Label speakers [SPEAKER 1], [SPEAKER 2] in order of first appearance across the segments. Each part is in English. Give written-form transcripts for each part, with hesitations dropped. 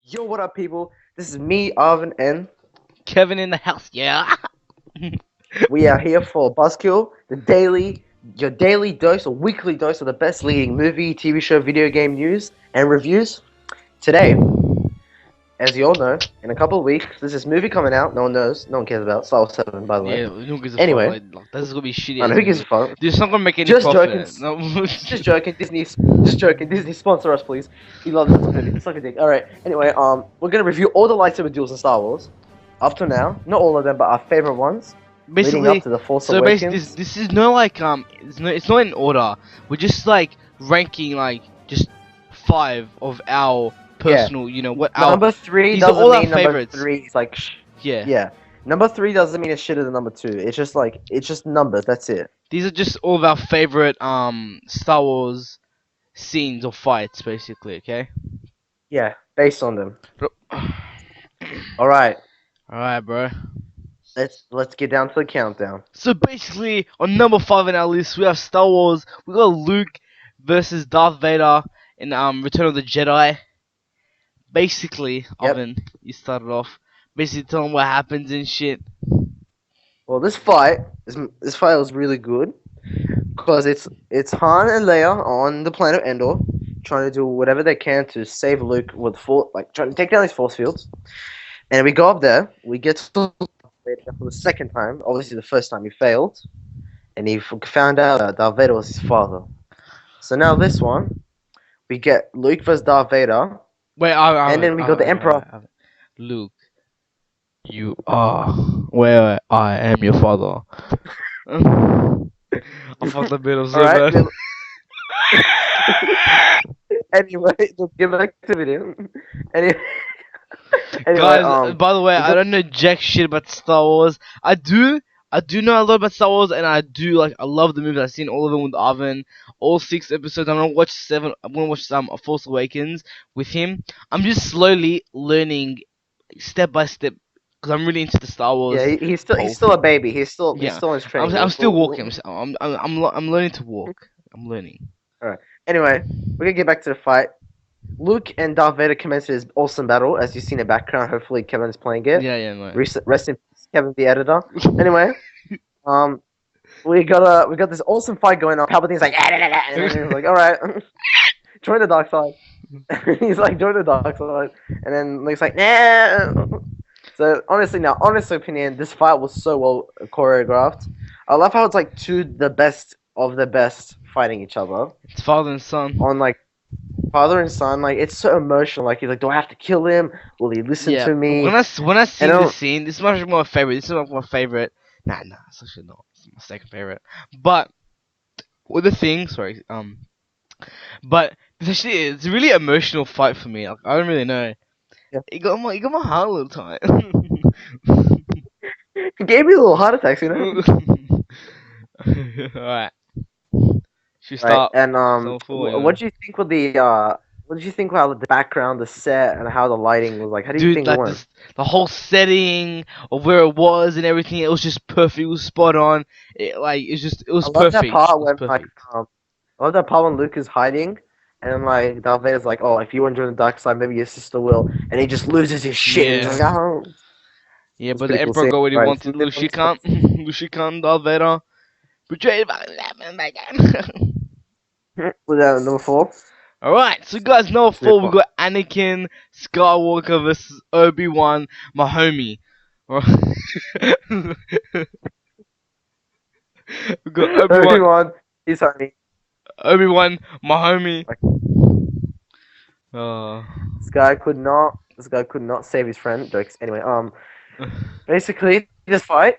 [SPEAKER 1] Yo, what up, people? This is me, Arvin, and
[SPEAKER 2] Kevin in the house, yeah.
[SPEAKER 1] we are here for Buzzkill, your daily dose or weekly dose of the best leading movie, TV show, video game news and reviews. Today, as you all know, in a couple of weeks, there's this movie coming out. No one knows, no one cares about. Star Wars 7, by the way.
[SPEAKER 2] Yeah, who gives a fuck?
[SPEAKER 1] Anyway,
[SPEAKER 2] Like this is gonna be shitty
[SPEAKER 1] I know
[SPEAKER 2] ass
[SPEAKER 1] who gives a
[SPEAKER 2] movie.
[SPEAKER 1] fuck.
[SPEAKER 2] Dude, it's not gonna make any
[SPEAKER 1] Just joking.
[SPEAKER 2] profit. No.
[SPEAKER 1] Just joking. Just joking. Disney, sponsor us, please. We love this movie. Suck a dick. All right. Anyway, we're gonna review all the lightsaber duels in Star Wars up to now. Not all of them, but our favorite ones. Leading
[SPEAKER 2] Basically,
[SPEAKER 1] up to the Force
[SPEAKER 2] so basically,
[SPEAKER 1] Awakens.
[SPEAKER 2] this is no like it's not in order. We're just like ranking like just 5 of our personal, what our
[SPEAKER 1] Number 3
[SPEAKER 2] these are
[SPEAKER 1] doesn't
[SPEAKER 2] all our
[SPEAKER 1] mean number
[SPEAKER 2] favorites.
[SPEAKER 1] 3 is like
[SPEAKER 2] yeah.
[SPEAKER 1] yeah. Number 3 doesn't mean it's shitter than number 2. It's just numbers. That's it.
[SPEAKER 2] These are just all of our favorite Star Wars scenes or fights, basically. Okay.
[SPEAKER 1] Yeah, based on them.
[SPEAKER 2] All
[SPEAKER 1] All right.
[SPEAKER 2] right, bro.
[SPEAKER 1] Let's get down to the countdown.
[SPEAKER 2] So basically, on number 5 on our list, we have Star Wars. We got Luke versus Darth Vader in Return of the Jedi. Basically,
[SPEAKER 1] Yep.
[SPEAKER 2] Oven, you started off. Basically, telling what happens and shit.
[SPEAKER 1] Well, this fight was really good because it's Han and Leia on the planet Endor trying to do whatever they can to save Luke with trying to take down these force fields. And we go up there, we get to Vader for the second time. Obviously, the first time he failed, and he found out that Darth Vader was his father. So now this one, we get Luke versus Darth Vader,
[SPEAKER 2] Wait,
[SPEAKER 1] and then we got the Emperor.
[SPEAKER 2] Luke, you are where I am your father. I fucked the bit. I'm so
[SPEAKER 1] Alright.
[SPEAKER 2] bad.
[SPEAKER 1] Anyway, let's get back to the video. Anyway,
[SPEAKER 2] Guys, by the way,
[SPEAKER 1] we
[SPEAKER 2] I
[SPEAKER 1] got-
[SPEAKER 2] don't know jack shit about Star Wars. I do know a lot about Star Wars, and I love the movies. I've seen all of them with Arvin, all 6 episodes. I'm gonna watch 7. I'm gonna watch some Force Awakens with him. I'm just slowly learning, step by step, because I'm really into the Star Wars.
[SPEAKER 1] yeah, he's still a baby. He's still in his
[SPEAKER 2] I'm,
[SPEAKER 1] training.
[SPEAKER 2] I'm still walking. I'm learning to walk. I'm learning.
[SPEAKER 1] Anyway, we're gonna get back to the fight. Luke and Darth Vader commence this awesome battle, as you see in the background. Hopefully, Kevin's playing it.
[SPEAKER 2] Yeah, no.
[SPEAKER 1] Rest in peace, Kevin, the editor. Anyway, we got this awesome fight going on. Palpatine's like, ah, da, da, da, and then he's like, all right, join the dark side. He's like, join the dark side, and then Luke's like, nah. So honest opinion, this fight was so well choreographed. I love how it's like the best of the best fighting each other
[SPEAKER 2] It's father and son.
[SPEAKER 1] on like father and son. Like it's so emotional. Like he's like, do I have to kill him? Will he listen to me?
[SPEAKER 2] When I see
[SPEAKER 1] And
[SPEAKER 2] this scene, this is much more favorite. This is like my favorite. Nah, it's actually not. It's my second favorite. But with the thing, sorry, but it's a really emotional fight for me. Like, I don't really know.
[SPEAKER 1] Yeah.
[SPEAKER 2] It got my heart a little tight.
[SPEAKER 1] He gave me a little heart attacks, you know.
[SPEAKER 2] Alright. Should we
[SPEAKER 1] Right.
[SPEAKER 2] start?
[SPEAKER 1] And
[SPEAKER 2] What
[SPEAKER 1] do you think with the what did you think about the background, the set, and how the lighting was like? How do you
[SPEAKER 2] Dude,
[SPEAKER 1] think
[SPEAKER 2] like
[SPEAKER 1] it went?
[SPEAKER 2] the whole setting of where it was and everything, it was just perfect. It was spot on. It was
[SPEAKER 1] I love
[SPEAKER 2] perfect.
[SPEAKER 1] that part
[SPEAKER 2] It was
[SPEAKER 1] when like
[SPEAKER 2] perfect.
[SPEAKER 1] I love that part when Luke is hiding, and then like Darth Vader's like, "Oh, if you want to join the dark side, maybe your sister will," and he just loses his shit. And he's like, "Oh."
[SPEAKER 2] Yeah,
[SPEAKER 1] It's
[SPEAKER 2] but the
[SPEAKER 1] pretty cool
[SPEAKER 2] Emperor
[SPEAKER 1] scene,
[SPEAKER 2] got what he
[SPEAKER 1] right?
[SPEAKER 2] wanted. Lushikhan, Darth Vader. Betrayed by the
[SPEAKER 1] With that number 4.
[SPEAKER 2] Alright, so guys, number
[SPEAKER 1] Flip
[SPEAKER 2] 4, we
[SPEAKER 1] on.
[SPEAKER 2] got Anakin Skywalker versus Obi-Wan, my homie. We got
[SPEAKER 1] Everyone, he's honey.
[SPEAKER 2] Obi-Wan, my homie. Uh,
[SPEAKER 1] This guy could not save his friend. Jokes. Anyway, basically, this fight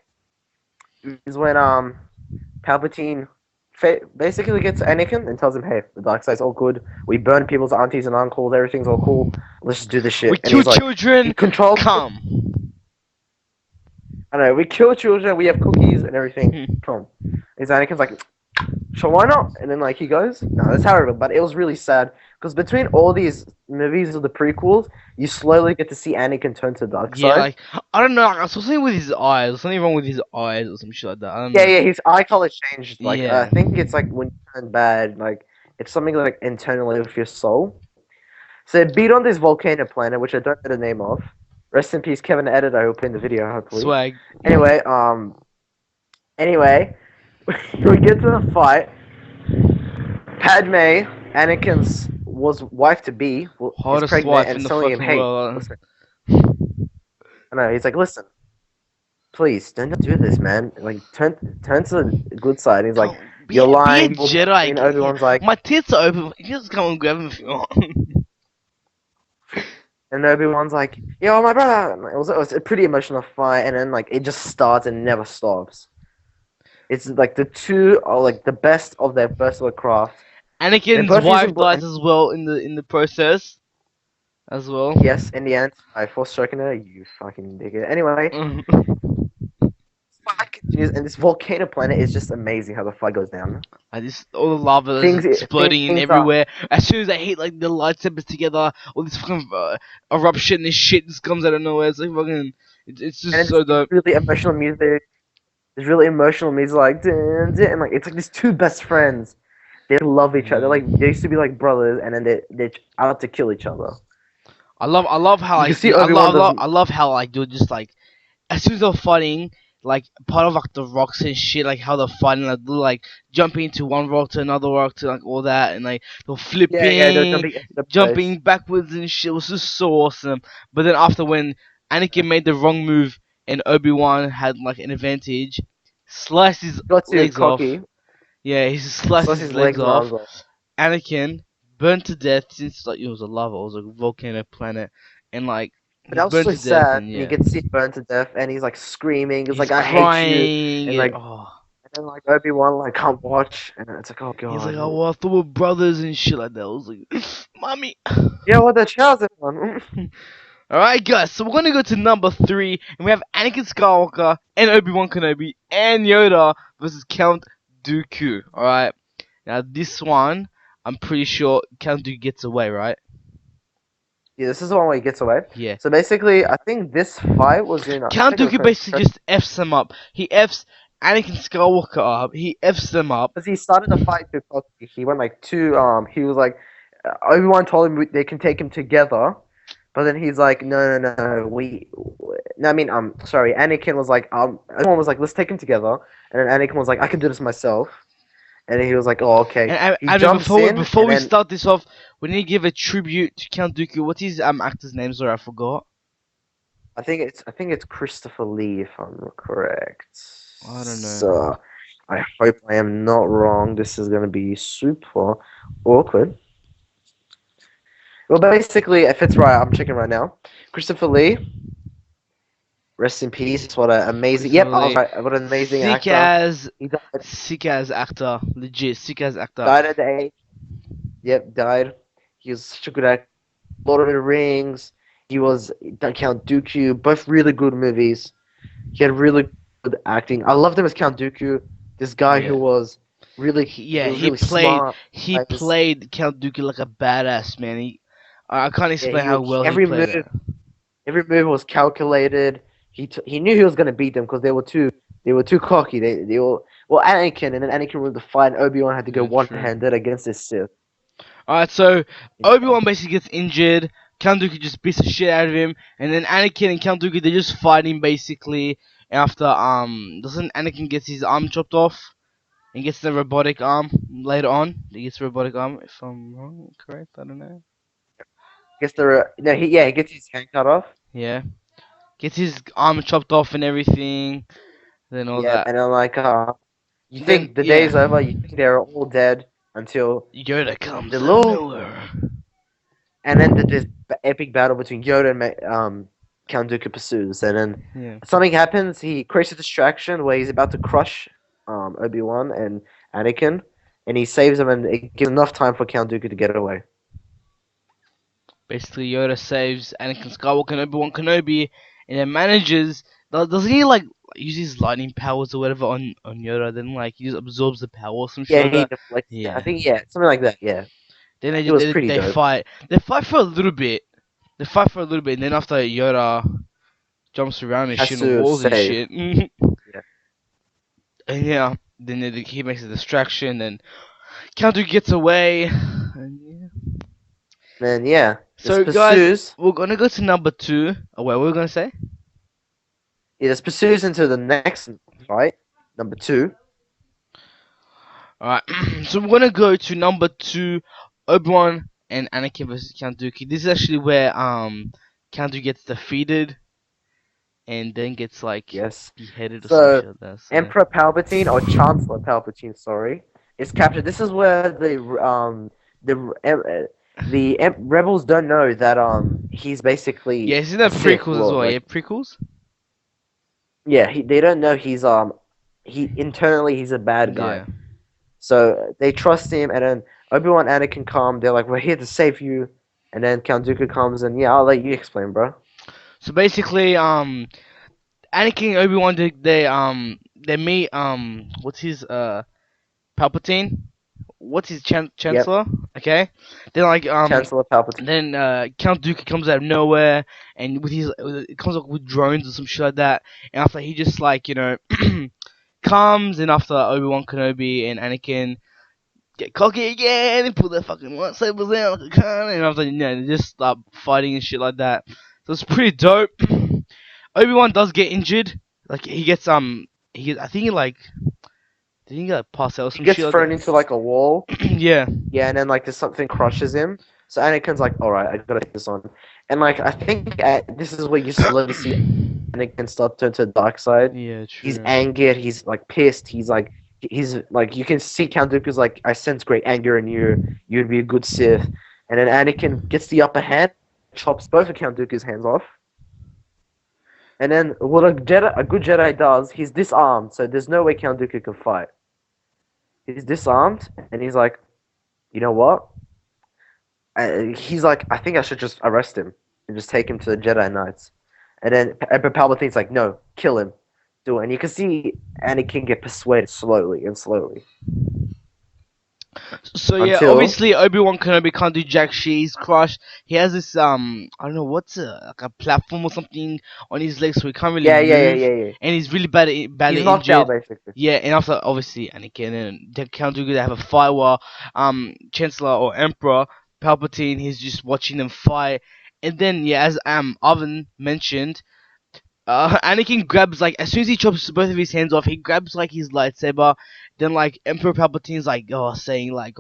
[SPEAKER 1] is when Palpatine basically gets Anakin and tells him, "Hey, the dark side's all good. We burn people's aunties and uncles. Everything's all cool. Let's just do this shit."
[SPEAKER 2] we
[SPEAKER 1] And
[SPEAKER 2] kill
[SPEAKER 1] he's like,
[SPEAKER 2] children,
[SPEAKER 1] he controls.
[SPEAKER 2] come.
[SPEAKER 1] I know. We kill children. We have cookies and everything. Come. And Anakin's like, "Sure, why not?" And then like he goes, "No, that's horrible." But it was really sad because between all these movies of the prequels, you slowly get to see Anakin turn to the dark
[SPEAKER 2] Yeah,
[SPEAKER 1] side.
[SPEAKER 2] like, I don't know, I saw something with his eyes, something wrong with his eyes or some shit like that. I don't know.
[SPEAKER 1] Yeah, his eye color changed. Like
[SPEAKER 2] Yeah.
[SPEAKER 1] I think it's like when you turn bad, like it's something like internally with your soul. So they beat on this volcano planet, which I don't know the name of. Rest in peace, Kevin the editor, who put in the video, hopefully.
[SPEAKER 2] Swag.
[SPEAKER 1] Anyway, anyway, we get to the fight. Padme, Anakin's was wife to be, is
[SPEAKER 2] Hottest
[SPEAKER 1] pregnant
[SPEAKER 2] wife
[SPEAKER 1] and
[SPEAKER 2] in the
[SPEAKER 1] telling him,
[SPEAKER 2] fucking
[SPEAKER 1] "Hey,
[SPEAKER 2] world.
[SPEAKER 1] listen." I know he's like, "Listen, please don't do this, man. Like, turn to the good side." He's like,
[SPEAKER 2] Come,
[SPEAKER 1] "You're
[SPEAKER 2] be a
[SPEAKER 1] lying."
[SPEAKER 2] Jedi.
[SPEAKER 1] And Obi-Wan's like,
[SPEAKER 2] My tits are open. You just come and grab them if you want.
[SPEAKER 1] and Obi-Wan's like, "Yo, my brother." And it was a pretty emotional fight, and then like it just starts and never stops. It's like the two are like the best of their versatile craft. They're
[SPEAKER 2] Anakin's
[SPEAKER 1] both
[SPEAKER 2] wife
[SPEAKER 1] using
[SPEAKER 2] dies as well in the process as well.
[SPEAKER 1] yes, in the end, I force stroking her. You fucking dickhead. Anyway, fight continues, and this volcano planet is just amazing how the fight goes down.
[SPEAKER 2] And this all the lava is
[SPEAKER 1] Things
[SPEAKER 2] exploding in
[SPEAKER 1] things are
[SPEAKER 2] everywhere. As soon as they hit like the lightsabers together, all this fucking eruption and shit just comes out of nowhere. It's like fucking, it's
[SPEAKER 1] and
[SPEAKER 2] just so
[SPEAKER 1] it's
[SPEAKER 2] dope.
[SPEAKER 1] really emotional music. There's really emotional music like dun, dun, and like it's like these two best friends. They love each other. They used to be like brothers, and then they're out to kill each other.
[SPEAKER 2] I love how
[SPEAKER 1] You can
[SPEAKER 2] like
[SPEAKER 1] see Obi-Wan doesn't.
[SPEAKER 2] I love how like they're just like as soon as they're fighting, like part of like the rocks and shit, like how they're fighting, like they're like jumping into one rock to another rock to like all that, and like they're
[SPEAKER 1] Yeah, they're
[SPEAKER 2] flipping,
[SPEAKER 1] jumping into the place.
[SPEAKER 2] jumping backwards and shit. It was just so awesome. But then after when Anakin made the wrong move and Obi-Wan had like an advantage, sliced his
[SPEAKER 1] Got too
[SPEAKER 2] legs off.
[SPEAKER 1] cocky.
[SPEAKER 2] Yeah, he just sliced
[SPEAKER 1] Sliced
[SPEAKER 2] his
[SPEAKER 1] his
[SPEAKER 2] legs
[SPEAKER 1] legs and
[SPEAKER 2] off.
[SPEAKER 1] arms off.
[SPEAKER 2] Anakin burned to death since like it was a lava, it was a volcano planet, and like
[SPEAKER 1] But
[SPEAKER 2] he's
[SPEAKER 1] that was
[SPEAKER 2] burned
[SPEAKER 1] so
[SPEAKER 2] to death,
[SPEAKER 1] sad.
[SPEAKER 2] and
[SPEAKER 1] And you
[SPEAKER 2] yeah,
[SPEAKER 1] get to see him burn to death, and he's like screaming. He's
[SPEAKER 2] he's
[SPEAKER 1] like, "I hate you,"
[SPEAKER 2] crying.
[SPEAKER 1] and
[SPEAKER 2] And,
[SPEAKER 1] like,
[SPEAKER 2] oh,
[SPEAKER 1] and then like Obi-Wan like can't watch, and it's like, oh
[SPEAKER 2] he's like,
[SPEAKER 1] god.
[SPEAKER 2] oh, well, I thought we're brothers and shit like that. I was like, mommy.
[SPEAKER 1] Yeah, what the chosen one?
[SPEAKER 2] Alright, guys, so we're gonna go to number 3, and we have Anakin Skywalker and Obi-Wan Kenobi and Yoda versus Count Dooku. Alright, now this one, I'm pretty sure Count Dooku gets away, right?
[SPEAKER 1] Yeah, this is the one where he gets away.
[SPEAKER 2] Yeah.
[SPEAKER 1] So basically, I think this fight was in. I
[SPEAKER 2] Count
[SPEAKER 1] think it was
[SPEAKER 2] Dooku basically just Fs him up. He Fs Anakin Skywalker up. He Fs them up.
[SPEAKER 1] because he started the fight too cocky. He went like too. He was like, Obi-Wan told him they can take him together, but then he's like, no, no. I mean, sorry. Anakin was like, everyone was like, let's take him together, and then Anakin was like, I can do this myself, and then he was like, oh okay.
[SPEAKER 2] And
[SPEAKER 1] He
[SPEAKER 2] I mean,
[SPEAKER 1] jumps in,
[SPEAKER 2] before
[SPEAKER 1] and
[SPEAKER 2] we
[SPEAKER 1] then
[SPEAKER 2] start this off, we need to give a tribute to Count Dooku. What's his actor's name? Sorry, I forgot.
[SPEAKER 1] I think it's Christopher Lee if I'm correct.
[SPEAKER 2] I don't know.
[SPEAKER 1] So I hope I am not wrong. This is gonna be super awkward. Well, basically, if it's right, I'm checking right now. Christopher Lee, rest in peace. What an amazing. Yep, I was right. What an amazing
[SPEAKER 2] Sick
[SPEAKER 1] actor.
[SPEAKER 2] as
[SPEAKER 1] He died,
[SPEAKER 2] sick as actor, legit sick as actor.
[SPEAKER 1] died at the age. Yep, died. He was such a good actor. Lord of the Rings. He was Count Dooku. Both really good movies. He had really good acting. I loved him as Count Dooku. This guy
[SPEAKER 2] Yeah.
[SPEAKER 1] who was really,
[SPEAKER 2] He
[SPEAKER 1] was really
[SPEAKER 2] played
[SPEAKER 1] smart.
[SPEAKER 2] he
[SPEAKER 1] Like,
[SPEAKER 2] played Count Dooku like a badass man. I can't explain how well he
[SPEAKER 1] every
[SPEAKER 2] played
[SPEAKER 1] move,
[SPEAKER 2] it.
[SPEAKER 1] every move was calculated. He knew he was gonna beat them because they were too cocky. They were well Anakin, and then Anakin won the fight. And Obi-Wan had to go
[SPEAKER 2] Yeah, true.
[SPEAKER 1] one-handed against this Sith.
[SPEAKER 2] Alright, so Obi-Wan basically gets injured. Count Dooku just beats the shit out of him, and then Anakin and Count Dooku they're just fighting basically. After doesn't Anakin get his arm chopped off and gets the robotic arm later on? He gets the robotic arm, if I'm wrong, correct? I don't know.
[SPEAKER 1] Guess he gets his hand cut off.
[SPEAKER 2] Yeah, gets his arm chopped off and everything. Then all
[SPEAKER 1] Yeah,
[SPEAKER 2] that.
[SPEAKER 1] and I'm like, you
[SPEAKER 2] Then,
[SPEAKER 1] think the
[SPEAKER 2] yeah.
[SPEAKER 1] day's over? You think they're all dead until
[SPEAKER 2] Yoda comes
[SPEAKER 1] the
[SPEAKER 2] out of
[SPEAKER 1] little,
[SPEAKER 2] nowhere.
[SPEAKER 1] and then this epic battle between Yoda and Count Dooku pursues, and then
[SPEAKER 2] Yeah.
[SPEAKER 1] something happens. He creates a distraction where he's about to crush Obi-Wan and Anakin, and he saves them, and it gives enough time for Count Dooku to get away.
[SPEAKER 2] Basically, Yoda saves Anakin Skywalker and Obi-Wan Kenobi, and then manages. Doesn't he like use his lightning powers or whatever on Yoda? Then like he just absorbs the power or some shit
[SPEAKER 1] Yeah,
[SPEAKER 2] like
[SPEAKER 1] he
[SPEAKER 2] that.
[SPEAKER 1] deflects.
[SPEAKER 2] Yeah.
[SPEAKER 1] I think something like that. Yeah,
[SPEAKER 2] Then
[SPEAKER 1] it was pretty
[SPEAKER 2] they
[SPEAKER 1] dope.
[SPEAKER 2] fight. They fight for a little bit. They fight for a little bit, and then after Yoda jumps around and
[SPEAKER 1] Has
[SPEAKER 2] shit
[SPEAKER 1] to
[SPEAKER 2] on walls and
[SPEAKER 1] save.
[SPEAKER 2] shit.
[SPEAKER 1] Yeah.
[SPEAKER 2] And yeah, then he makes a distraction, and Count Dooku gets away. And yeah.
[SPEAKER 1] Then yeah, this
[SPEAKER 2] So guys,
[SPEAKER 1] pursues.
[SPEAKER 2] we're gonna go to number two. Oh, wait, what were we gonna say?
[SPEAKER 1] Yeah, this pursues into the next fight, number two.
[SPEAKER 2] Alright, so we're gonna go to number two, Obi-Wan and Anakin versus Count Dooku. This is actually where Count Dooku gets defeated and then gets like
[SPEAKER 1] Yes.
[SPEAKER 2] beheaded or some
[SPEAKER 1] So
[SPEAKER 2] shit like that. So
[SPEAKER 1] Emperor Palpatine or Chancellor Palpatine, sorry, is captured. This is where the rebels don't know that he's basically
[SPEAKER 2] yeah, he's in
[SPEAKER 1] a
[SPEAKER 2] the
[SPEAKER 1] Sith
[SPEAKER 2] prequels as
[SPEAKER 1] Lord.
[SPEAKER 2] well.
[SPEAKER 1] Like
[SPEAKER 2] Yeah, prequels.
[SPEAKER 1] yeah, they don't know he internally he's a bad guy.
[SPEAKER 2] Yeah.
[SPEAKER 1] So they trust him, and then Obi-Wan, Anakin come. They're like, "We're here to save you." And then Count Dooku comes, and yeah, I'll let you explain, bro.
[SPEAKER 2] So basically, Anakin and Obi-Wan they meet what's his Palpatine. What's his
[SPEAKER 1] Yep,
[SPEAKER 2] Chancellor? Okay. Then like
[SPEAKER 1] Chancellor Palpatine.
[SPEAKER 2] then Count Dooku comes out of nowhere and with his it comes up with drones or some shit like that. And after he just like comes and after Obi-Wan Kenobi and Anakin get cocky again and pull their fucking lightsabers out like a cunt and after they just start fighting and shit like that. So it's pretty dope. Obi-Wan does get injured. Like he gets I think he like did he get pass out or
[SPEAKER 1] He
[SPEAKER 2] some
[SPEAKER 1] gets
[SPEAKER 2] shit like
[SPEAKER 1] thrown into like a wall.
[SPEAKER 2] that? Yeah.
[SPEAKER 1] Yeah, and then like there's something crushes him. So Anakin's like, all right, I gotta take this on. And like I think this is where you slowly see Anakin start to turn to the dark side.
[SPEAKER 2] Yeah,
[SPEAKER 1] He's
[SPEAKER 2] true.
[SPEAKER 1] angered. He's like pissed. He's like you can see Count Dooku's like I sense great anger in you. You'd be a good Sith. And then Anakin gets the upper hand, chops both of Count Dooku's hands off. And then what a good Jedi does, he's disarmed, so there's no way Count Dooku can fight. He's disarmed, and he's like, you know what? He's like, I think I should just arrest him and just take him to the Jedi Knights. And then Emperor Palpatine's like, no, kill him, do it. And you can see Anakin get persuaded slowly and slowly
[SPEAKER 2] So yeah,
[SPEAKER 1] until
[SPEAKER 2] obviously Obi-Wan Kenobi can't do jack shit. He's crushed. He has this I don't know what's like a platform or something on his legs, so he can't really move,
[SPEAKER 1] yeah.
[SPEAKER 2] and he's really
[SPEAKER 1] He's
[SPEAKER 2] badly
[SPEAKER 1] knocked out
[SPEAKER 2] injured.
[SPEAKER 1] basically.
[SPEAKER 2] Yeah, and after obviously Anakin and then Count Dooku they have a fight while Chancellor or Emperor Palpatine he's just watching them fight, and then yeah, as Oven mentioned. Anakin grabs like as soon as he chops both of his hands off, he grabs like his lightsaber. Then like Emperor Palpatine's like saying like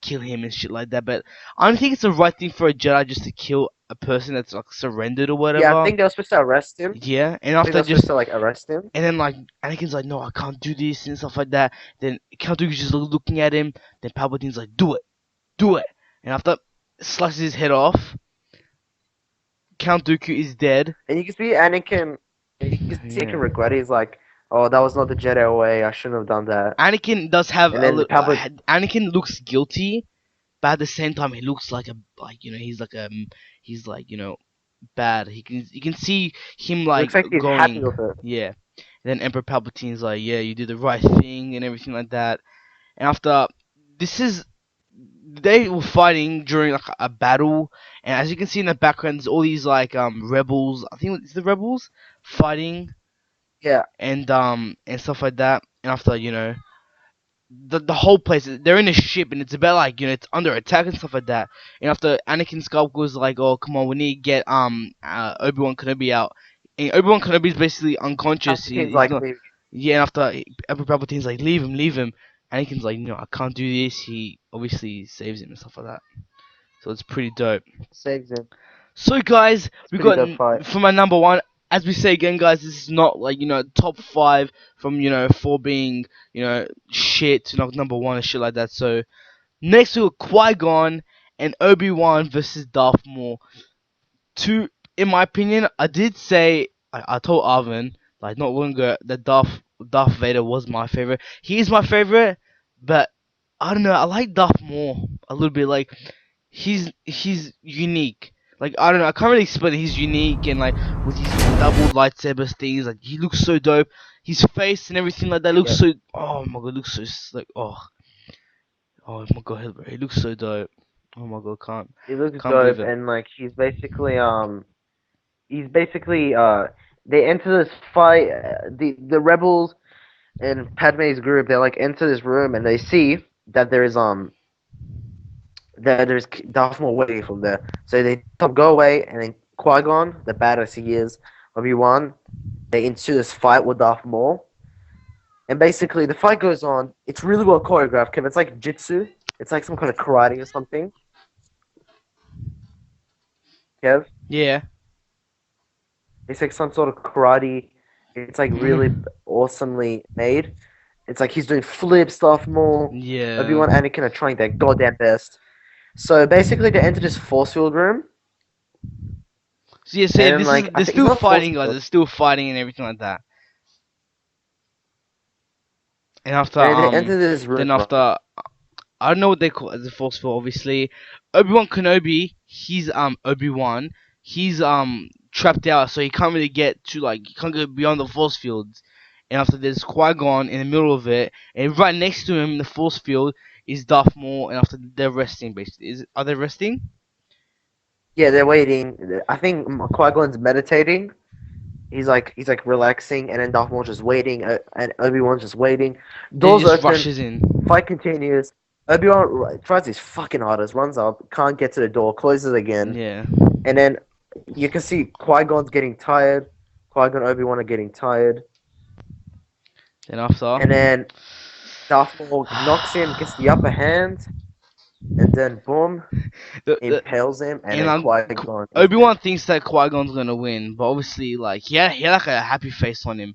[SPEAKER 2] kill him and shit like that. But I don't think it's the right thing for a Jedi just to kill a person that's like surrendered or
[SPEAKER 1] Yeah, I
[SPEAKER 2] whatever.
[SPEAKER 1] think they were supposed to arrest him.
[SPEAKER 2] Yeah, and
[SPEAKER 1] I think they
[SPEAKER 2] after
[SPEAKER 1] were supposed
[SPEAKER 2] just
[SPEAKER 1] to like arrest him.
[SPEAKER 2] and then like Anakin's like no I can't do this and stuff like that. Then Count Dooku's just looking at him. Then Palpatine's like do it, and after slices his head off, Count Dooku is dead.
[SPEAKER 1] And you can see Anakin. You can see he
[SPEAKER 2] Yeah.
[SPEAKER 1] can regret it. He's like, oh, that was not the Jedi way. I shouldn't have done that.
[SPEAKER 2] Anakin does have
[SPEAKER 1] And then
[SPEAKER 2] Anakin looks guilty, but at the same time he looks like he's like bad. You can see him like
[SPEAKER 1] looks like he's happy
[SPEAKER 2] going
[SPEAKER 1] with it.
[SPEAKER 2] yeah. And then Emperor Palpatine's like yeah you did the right thing and everything like that. And after this is they were fighting during like a battle, and as you can see in the background, there's all these like rebels. I think it's the rebels fighting
[SPEAKER 1] Yeah,
[SPEAKER 2] and stuff like that. And after the whole place they're in a ship and it's about like it's under attack and stuff like that. And after Anakin Skywalker's like oh come on we need to get Obi-Wan Kenobi out. And Obi-Wan Kenobi's basically unconscious.
[SPEAKER 1] Palpatine's
[SPEAKER 2] He's
[SPEAKER 1] like,
[SPEAKER 2] not. Yeah, and after Emperor Palpatine's like leave him. Anakin's like no I can't do this. He obviously saves him and stuff like that. So it's pretty dope.
[SPEAKER 1] saves him.
[SPEAKER 2] So guys,
[SPEAKER 1] It's
[SPEAKER 2] we
[SPEAKER 1] pretty
[SPEAKER 2] got
[SPEAKER 1] dope fight.
[SPEAKER 2] for my number one. As we say again, guys, this is not like top five from for being shit to not number one and shit like that. So next we got Qui-Gon and Obi-Wan versus Darth Maul. In my opinion, I did say I told Arvin like not long ago that Darth Vader was my favorite. He is my favorite, but I don't know. I like Darth Maul a little bit. Like he's unique. Like I don't know, I can't really explain it. He's unique and like with his double lightsaber things, like he looks so dope. His face and everything like that looks
[SPEAKER 1] Yeah.
[SPEAKER 2] so. Oh my god, looks so like oh my god, bro, he looks so dope. Oh my god,
[SPEAKER 1] He looks
[SPEAKER 2] can't believe
[SPEAKER 1] dope,
[SPEAKER 2] it.
[SPEAKER 1] and like he's basically they enter this fight. The rebels and Padme's group they like enter this room and they see that there is there's Darth Maul waiting for them there. So they tell him go away, and then Qui-Gon, the badass he is, Obi-Wan, they ensue this fight with Darth Maul. And basically, the fight goes on. It's really well choreographed, Kim. It's like jitsu. It's like some kind of karate or something. Kev?
[SPEAKER 2] Yeah.
[SPEAKER 1] It's like some sort of karate. It's like really
[SPEAKER 2] Mm.
[SPEAKER 1] awesomely made. It's like he's doing flips, Darth Maul.
[SPEAKER 2] Yeah.
[SPEAKER 1] Obi-Wan and Anakin are trying their goddamn best. So basically, they enter this force field room.
[SPEAKER 2] So yeah, say
[SPEAKER 1] And
[SPEAKER 2] this is
[SPEAKER 1] like, I
[SPEAKER 2] they're
[SPEAKER 1] think it's
[SPEAKER 2] still
[SPEAKER 1] not force
[SPEAKER 2] fighting, guys.
[SPEAKER 1] field.
[SPEAKER 2] They're still fighting and everything like that. And after
[SPEAKER 1] And they enter this room,
[SPEAKER 2] then
[SPEAKER 1] right?
[SPEAKER 2] after I don't know what they call it as a force field. Obviously, Obi-Wan Kenobi, he's Obi-Wan. He's trapped out, so he can't really get to like he can't go beyond the force fields. And after there's Qui-Gon in the middle of it, and right next to him in the force field is Darth Maul. And after they're resting, basically, are they resting?
[SPEAKER 1] Yeah, they're waiting. I think Qui-Gon's meditating. He's like relaxing, and then Darth Maul's just waiting, and Obi-Wan's just waiting.
[SPEAKER 2] Then he
[SPEAKER 1] Doors
[SPEAKER 2] just
[SPEAKER 1] open,
[SPEAKER 2] rushes in.
[SPEAKER 1] fight continues. Obi-Wan tries his fucking hardest, runs up, can't get to the door, closes again,
[SPEAKER 2] Yeah.
[SPEAKER 1] and then you can see Qui-Gon's getting tired. Qui-Gon and Obi-Wan are getting tired,
[SPEAKER 2] Then after.
[SPEAKER 1] and then Darth Maul knocks him, gets the upper hand, and then boom,
[SPEAKER 2] the
[SPEAKER 1] impales him, and
[SPEAKER 2] and
[SPEAKER 1] then Qui-Gon is dead.
[SPEAKER 2] Obi-Wan thinks that Qui-Gon's gonna win, but obviously, like, he had like a happy face on him.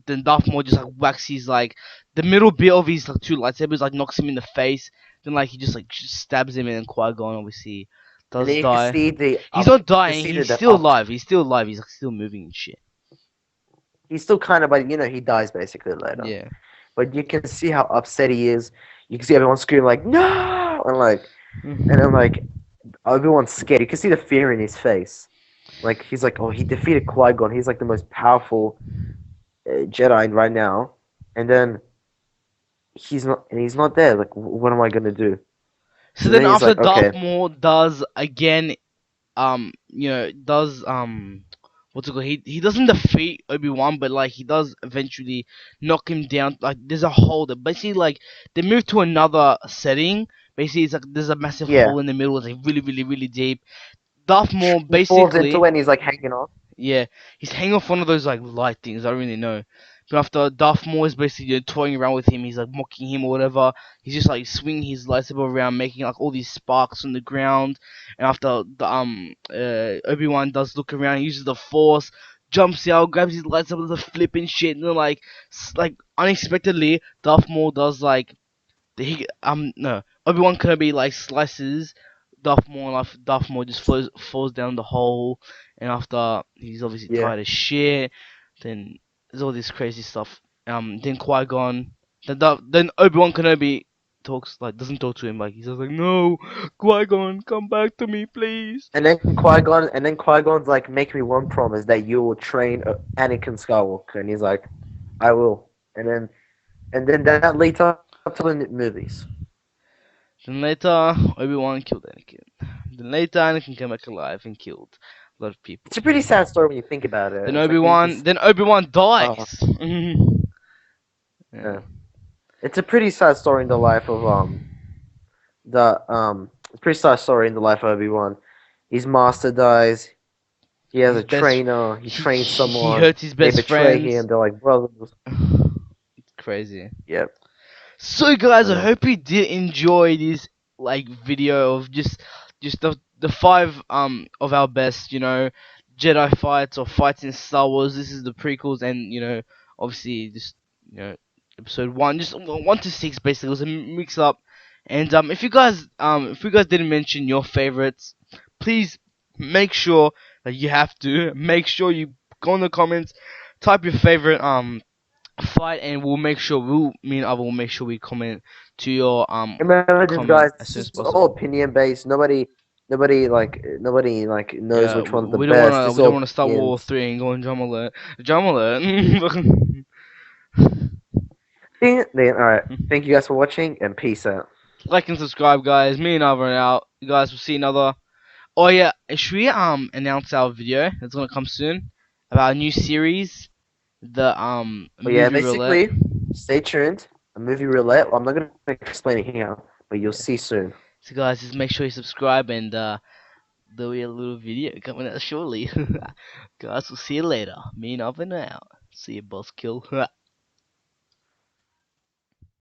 [SPEAKER 2] Then Darth Maul just like whacks his like the middle bit of his like two lightsabers, like knocks him in the face. Then like he just stabs him, and then Qui-Gon obviously
[SPEAKER 1] And
[SPEAKER 2] does
[SPEAKER 1] then you can
[SPEAKER 2] die.
[SPEAKER 1] see the
[SPEAKER 2] He's
[SPEAKER 1] up,
[SPEAKER 2] not
[SPEAKER 1] you can
[SPEAKER 2] dying.
[SPEAKER 1] see
[SPEAKER 2] He's
[SPEAKER 1] the
[SPEAKER 2] still
[SPEAKER 1] up.
[SPEAKER 2] alive. He's still alive. He's like still moving and shit.
[SPEAKER 1] He's still kind of, but he dies basically later.
[SPEAKER 2] Yeah.
[SPEAKER 1] But you can see how upset he is. You can see everyone screaming like no, and then like everyone's scared. You can see the fear in his face. Like he's like, oh, he defeated Qui Gon. He's like the most powerful Jedi right now, and then he's not there. Like, what am I gonna do?
[SPEAKER 2] So
[SPEAKER 1] And
[SPEAKER 2] then
[SPEAKER 1] then he's
[SPEAKER 2] after
[SPEAKER 1] like,
[SPEAKER 2] Darth
[SPEAKER 1] okay,
[SPEAKER 2] Maul does again, does what's it called? He doesn't defeat Obi-Wan, but like he does eventually knock him down. Like there's a hole that basically like they move to another setting. Basically, it's like there's a massive
[SPEAKER 1] yeah.
[SPEAKER 2] hole in the middle. It's like really, really, really deep. Darth Maul
[SPEAKER 1] He falls into
[SPEAKER 2] basically,
[SPEAKER 1] it and he's like hanging off.
[SPEAKER 2] yeah, he's hanging off one of those like light things. I don't really know. But after Darth Maul is basically toying around with him, he's like mocking him or whatever. He's just like swinging his lightsaber around, making like all these sparks on the ground. And after the Obi-Wan does look around, he uses the Force, jumps out, grabs his lightsaber, does a flip and shit. And then like unexpectedly, Darth Maul does like no Obi-Wan Kenobi like slices Darth Maul, and Darth Maul just falls down the hole. And after he's obviously
[SPEAKER 1] Yeah.
[SPEAKER 2] tired as shit, then there's all this crazy stuff. Then Qui-Gon, then Obi-Wan Kenobi doesn't talk to him, like he's just like, no, Qui-Gon, come back to me, please.
[SPEAKER 1] And then Qui Gon's like, make me one promise that you will train Anakin Skywalker, and he's like, I will. And then that leads up to the movies.
[SPEAKER 2] Then later, Obi-Wan killed Anakin. Then later, Anakin came back alive and killed a lot of people.
[SPEAKER 1] It's a pretty sad story when you think about it.
[SPEAKER 2] Then
[SPEAKER 1] It's like
[SPEAKER 2] Obi-Wan dies.
[SPEAKER 1] Yeah. It's a pretty sad story in the life of it's a pretty sad story in the life of Obi-Wan. His master dies. He has
[SPEAKER 2] His
[SPEAKER 1] a
[SPEAKER 2] best-
[SPEAKER 1] trainer. He trains
[SPEAKER 2] He
[SPEAKER 1] someone.
[SPEAKER 2] hurts his
[SPEAKER 1] They
[SPEAKER 2] best
[SPEAKER 1] betray
[SPEAKER 2] friends.
[SPEAKER 1] him. They're like brothers.
[SPEAKER 2] Crazy.
[SPEAKER 1] Yep.
[SPEAKER 2] So guys, I
[SPEAKER 1] Yeah.
[SPEAKER 2] hope you did enjoy this like video of just the five of our best, Jedi fights or fights in Star Wars. This is the prequels, and obviously just episode 1, just 1 to 6 basically. It was a mix up. And if you guys didn't mention your favorites, please make sure that you have to make sure you go in the comments, type your favorite fight, and me and Ava will make sure we comment to your
[SPEAKER 1] Remember this,
[SPEAKER 2] comment
[SPEAKER 1] guys.
[SPEAKER 2] as
[SPEAKER 1] This
[SPEAKER 2] soon as
[SPEAKER 1] is
[SPEAKER 2] possible.
[SPEAKER 1] all opinion based. Nobody knows
[SPEAKER 2] Yeah,
[SPEAKER 1] which one's the
[SPEAKER 2] we don't
[SPEAKER 1] best.
[SPEAKER 2] wanna
[SPEAKER 1] It's
[SPEAKER 2] we don't
[SPEAKER 1] all
[SPEAKER 2] wanna start World War
[SPEAKER 1] opinions.
[SPEAKER 2] 3 and go on Drum Alert. Drum Alert.
[SPEAKER 1] Alright. Thank you guys for watching, and peace out.
[SPEAKER 2] Like and subscribe, guys. Me and Ava are out. You guys will see another. Oh yeah, should we announce our video that's gonna come soon about a new series, the
[SPEAKER 1] But yeah,
[SPEAKER 2] movie roulette.
[SPEAKER 1] basically, stay tuned. A movie roulette. Well, I'm not gonna explain it here, but you'll see soon.
[SPEAKER 2] So guys, just make sure you subscribe and there'll be a little video coming out shortly. Guys, we'll see you later. Me and Oven out. See you, boss kill.